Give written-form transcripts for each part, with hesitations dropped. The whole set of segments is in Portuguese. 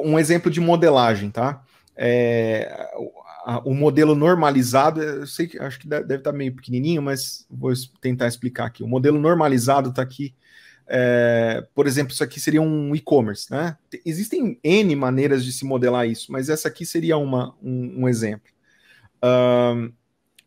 Um exemplo de modelagem, tá? O modelo normalizado, eu sei que acho que deve estar meio pequenininho, mas vou tentar explicar aqui. O modelo normalizado está aqui. Por exemplo, isso aqui seria um e-commerce, né? Existem N maneiras de se modelar isso, mas essa aqui seria um exemplo.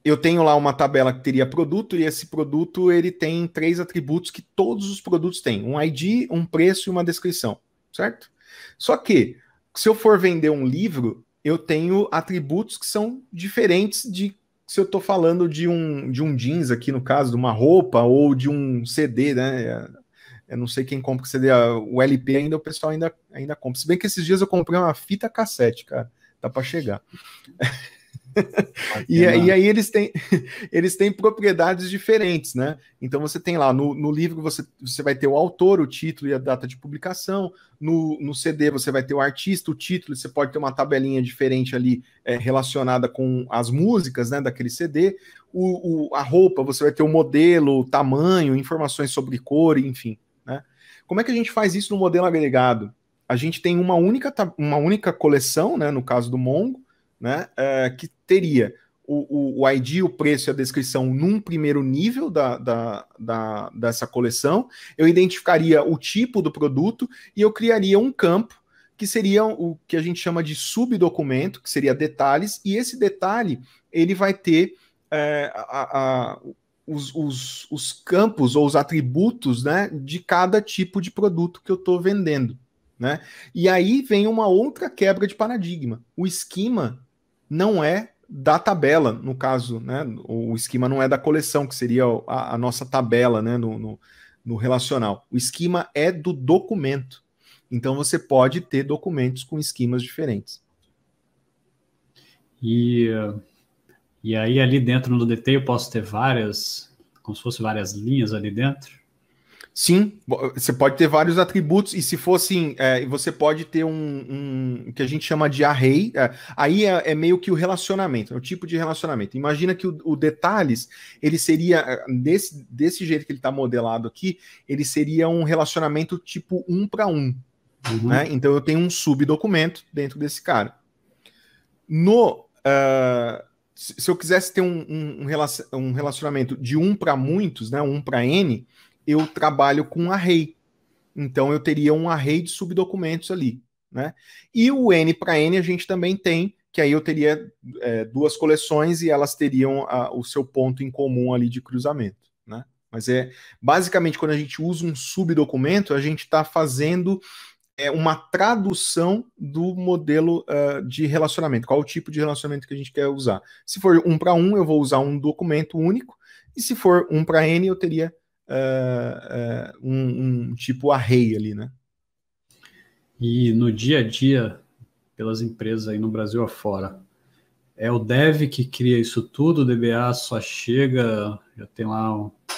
Eu tenho lá uma tabela que teria produto, e esse produto ele tem 3 atributos que todos os produtos têm: um ID, um preço e uma descrição, certo? Só que, se eu for vender um livro, eu tenho atributos que são diferentes de se eu estou falando de um jeans aqui, no caso, de uma roupa, ou de um CD, né? Eu não sei quem compra o CD, o LP ainda, o pessoal ainda compra. Se bem que esses dias eu comprei uma fita cassete, cara. Tá para chegar. E aí eles têm propriedades diferentes, né? Então você tem lá, no livro você vai ter o autor, o título e a data de publicação. No CD você vai ter o artista, o título, você pode ter uma tabelinha diferente ali relacionada com as músicas, né, daquele CD. A roupa, você vai ter o modelo, o tamanho, informações sobre cor, enfim, né? Como é que a gente faz isso no modelo agregado? A gente tem uma única coleção, né, no caso do Mongo, né, que teria o ID, o preço e a descrição num primeiro nível dessa coleção. Eu identificaria o tipo do produto e eu criaria um campo que seria o que a gente chama de subdocumento, que seria detalhes, e esse detalhe ele vai ter os campos ou os atributos, né, de cada tipo de produto que eu estou vendendo, né? E aí vem uma outra quebra de paradigma. O esquema não é da tabela, no caso, né? O esquema não é da coleção, que seria a nossa tabela, né? No relacional. O esquema é do documento. Então você pode ter documentos com esquemas diferentes. E aí ali dentro no DT eu posso ter várias, como se fossem várias linhas ali dentro? Sim, você pode ter vários atributos, e se fosse, você pode ter um que a gente chama de array. Aí é meio que o relacionamento, é o tipo de relacionamento. Imagina que o detalhes, ele seria, desse jeito que ele está modelado aqui, ele seria um relacionamento tipo 1 para 1. Né? Então eu tenho um subdocumento dentro desse cara. Se eu quisesse ter um relacionamento de 1 para muitos, né, 1 para N, eu trabalho com um array. Então eu teria um array de subdocumentos ali, né? E o N para N a gente também tem, que aí eu teria 2 coleções e elas teriam o seu ponto em comum ali de cruzamento, né? Mas basicamente quando a gente usa um subdocumento, a gente está fazendo uma tradução do modelo de relacionamento. Qual o tipo de relacionamento que a gente quer usar? Se for 1 para 1, eu vou usar um documento único, e se for 1 para N, eu teria um tipo array ali, né? E no dia a dia, pelas empresas aí no Brasil afora, é o dev que cria isso tudo, o DBA só chega, já tem lá...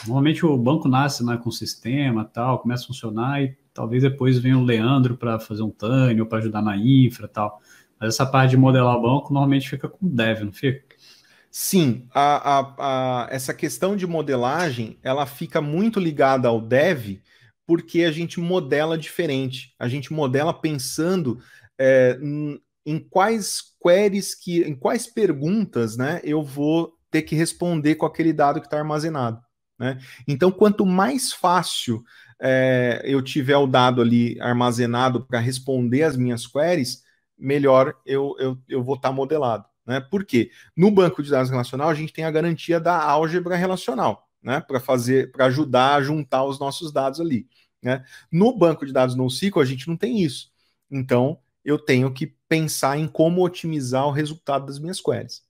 Normalmente o banco nasce, né, com sistema tal, começa a funcionar e talvez depois venha o Leandro para fazer um TANI ou para ajudar na infra e tal. Mas essa parte de modelar o banco normalmente fica com o dev, não fica? Sim, essa questão de modelagem, ela fica muito ligada ao dev, porque a gente modela diferente. A gente modela pensando em quais queries, em quais perguntas, né, eu vou ter que responder com aquele dado que está armazenado, né? Então, quanto mais fácil eu tiver o dado ali armazenado para responder as minhas queries, melhor eu vou estar modelado. Né? Por quê? No banco de dados relacional, a gente tem a garantia da álgebra relacional, né? Para ajudar a juntar os nossos dados ali. Né? No banco de dados NoSQL, a gente não tem isso. Então, eu tenho que pensar em como otimizar o resultado das minhas queries.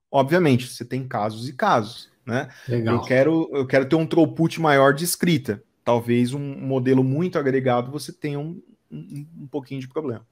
Obviamente, você tem casos e casos. Né? Legal. Eu quero ter um throughput maior de escrita. Talvez um modelo muito agregado você tenha um pouquinho de problema.